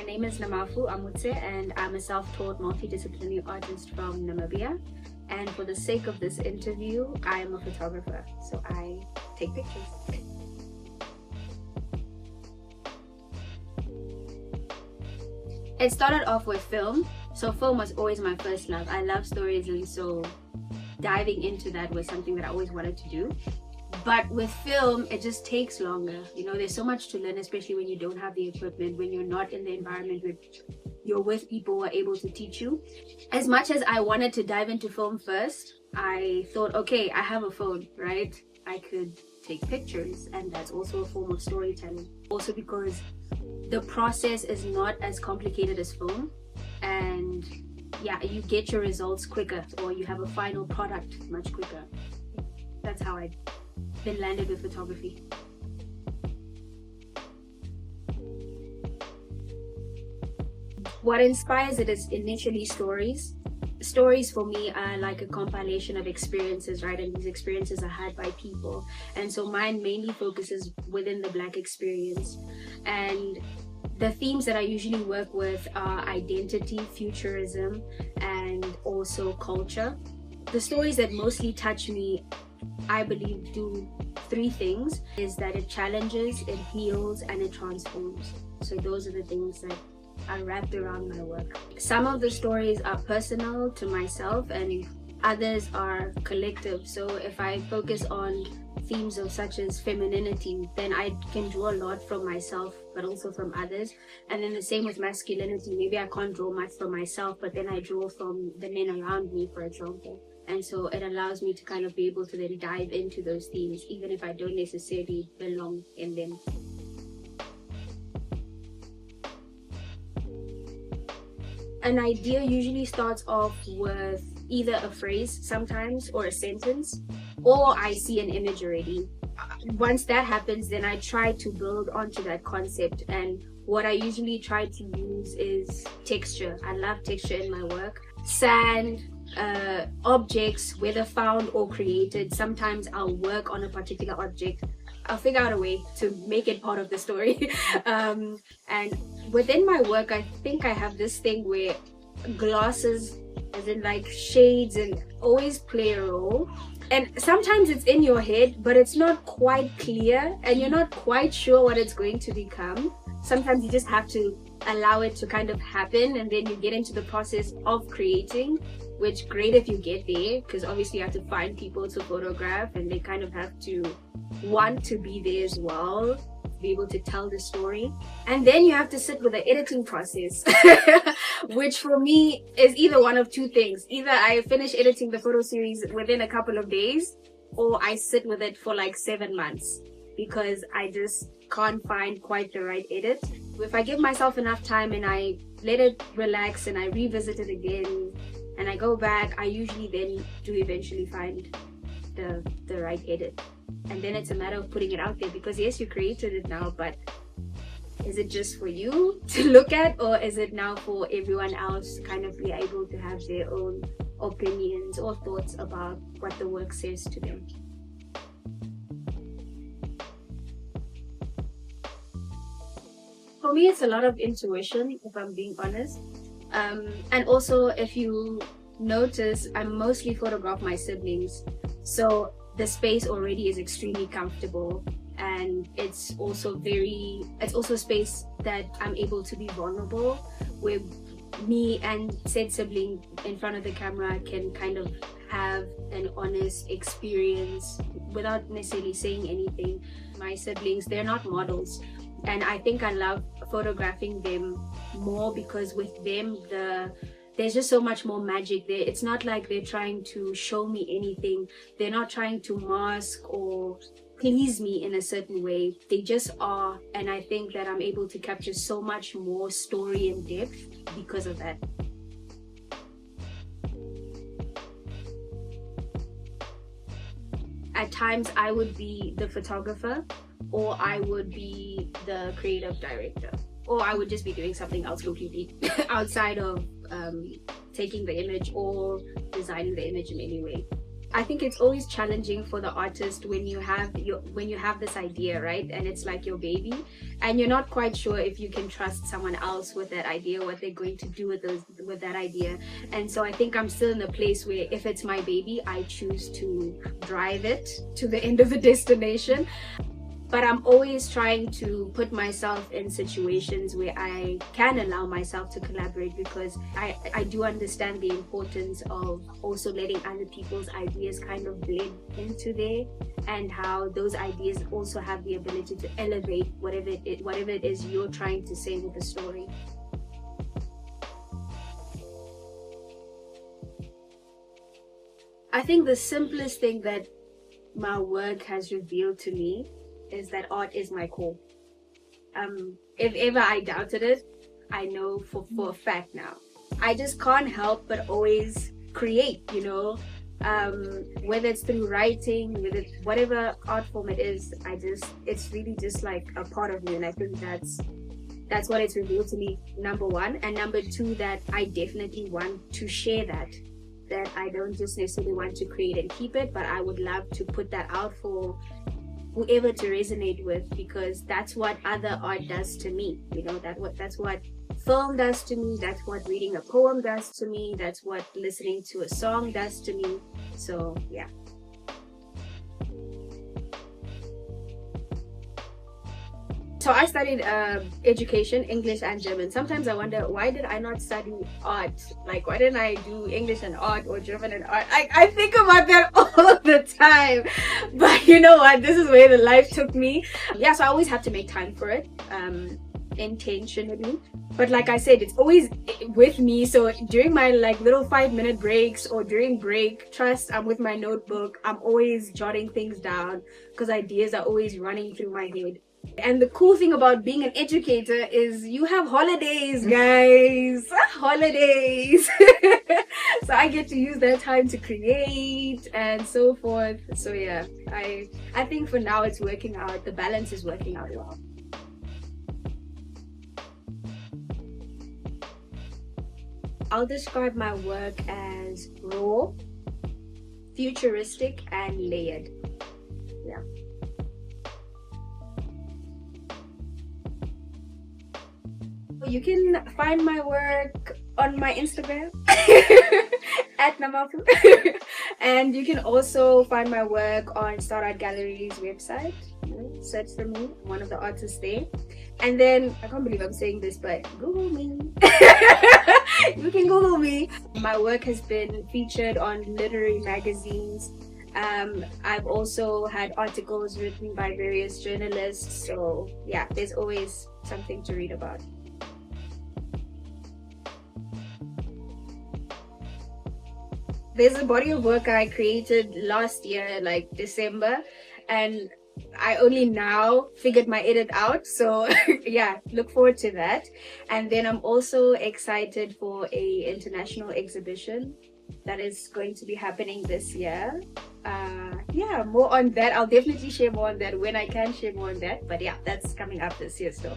My name is Namafu Amutse and I'm a self-taught multidisciplinary artist from Namibia. And for the sake of this interview, I am a photographer, so I take pictures. It started off with film. So film was always my first love. I love stories, and so diving into that was something that I always wanted to do. But with film, it just takes longer. You know, there's so much to learn, especially when you don't have the equipment, when you're not in the environment where you're with people who are able to teach you. As much as I wanted to dive into film first, I thought, okay, I have a phone, right? I could take pictures, and that's also a form of storytelling. Also because the process is not as complicated as film, and yeah, you get your results quicker, or you have a final product much quicker. That's how I've been landed with photography. What inspires it is initially stories. Stories for me are like a compilation of experiences, right? And these experiences are had by people. And so mine mainly focuses within the Black experience. And the themes that I usually work with are identity, futurism, and also culture. The stories that mostly touch me, I believe, do three things: is that it challenges, it heals, and it transforms. So those are the things that are wrapped around my work. Some of the stories are personal to myself and others are collective. So if I focus on themes of such as femininity, then I can draw a lot from myself but also from others. And then the same with masculinity. Maybe I can't draw much from myself, but then I draw from the men around me, for example. And so it allows me to kind of be able to then dive into those themes even if I don't necessarily belong in them. An idea usually starts off with either a phrase sometimes or a sentence, or I see an image already. Once that happens, then I try to build onto that concept, and what I usually try to use is texture. I love texture in my work. Sand, objects, whether found or created. Sometimes I'll work on a particular object. I'll figure out a way to make it part of the story. And within my work, I think I have this thing where glasses, as in like shades, and always play a role. And sometimes it's in your head, but it's not quite clear and you're not quite sure what it's going to become. Sometimes you just have to allow it to kind of happen, and then you get into the process of creating, which great if you get there, because obviously you have to find people to photograph and they kind of have to want to be there as well, be able to tell the story. And then you have to sit with the editing process, which for me is either one of two things. Either I finish editing the photo series within a couple of days, or I sit with it for like 7 months because I just can't find quite the right edit. If I give myself enough time and I let it relax and I revisit it again and I go back, I usually then do eventually find the right edit. And then it's a matter of putting it out there, because yes, you created it now, but is it just for you to look at, or is it now for everyone else to kind of be able to have their own opinions or thoughts about what the work says to them? For me, it's a lot of intuition, if I'm being honest. And also, if you notice, I mostly photograph my siblings. So the space already is extremely comfortable, and it's also a space that I'm able to be vulnerable, where me and said sibling in front of the camera can kind of have an honest experience without necessarily saying anything. My siblings, they're not models, and I think I love photographing them more because with them there's just so much more magic there. It's not like they're trying to show me anything. They're not trying to mask or please me in a certain way. They just are, and I think that I'm able to capture so much more story and depth because of that. At times I would be the photographer, or I would be the creative director, or I would just be doing something else completely outside of taking the image or designing the image in any way. I think it's always challenging for the artist when you have this idea, right? And it's like your baby, and you're not quite sure if you can trust someone else with that idea, what they're going to do with that idea. And so I think I'm still in a place where if it's my baby, I choose to drive it to the end of the destination. But I'm always trying to put myself in situations where I can allow myself to collaborate, because I do understand the importance of also letting other people's ideas kind of blend into there, and how those ideas also have the ability to elevate whatever it is you're trying to say with the story. I think the simplest thing that my work has revealed to me is that art is my core. If ever I doubted it, I know for a fact now. I just can't help but always create, whether it's through writing, whatever art form it is. It's really just like a part of me, and I think that's what it's revealed to me, number one. And number two, that I definitely want to share that I don't just necessarily want to create and keep it, but I would love to put that out for whoever to resonate with, because that's what other art does to me. That's what film does to me, that's what reading a poem does to me, that's what listening to a song does to me. So yeah. So I studied education, English and German. Sometimes I wonder, why did I not study art? Like, why didn't I do English and art or German and art? I think about that all the time. But you know what? This is where the life took me. Yeah, so I always have to make time for it, intentionally. But like I said, it's always with me. So during my little 5-minute breaks or during break, trust, I'm with my notebook. I'm always jotting things down because ideas are always running through my head. And the cool thing about being an educator is you have holidays, guys. Holidays. So I get to use that time to create and so forth. So yeah, I think for now it's working out. The balance is working out well. I'll describe my work as raw, futuristic, and layered. Yeah. You can find my work on my Instagram at Namafu. And you can also find my work on Star Art Gallery's website. Search for me, I'm one of the artists there. And then, I can't believe I'm saying this, but Google me. You can Google me. My work has been featured on literary magazines. I've also had articles written by various journalists. So yeah, there's always something to read about. There's a body of work I created last year, like December, and I only now figured my edit out. So yeah, look forward to that. And then I'm also excited for a international exhibition that is going to be happening this year. Yeah, more on that. I'll definitely share more on that when I can share more on that. But yeah, that's coming up this year still.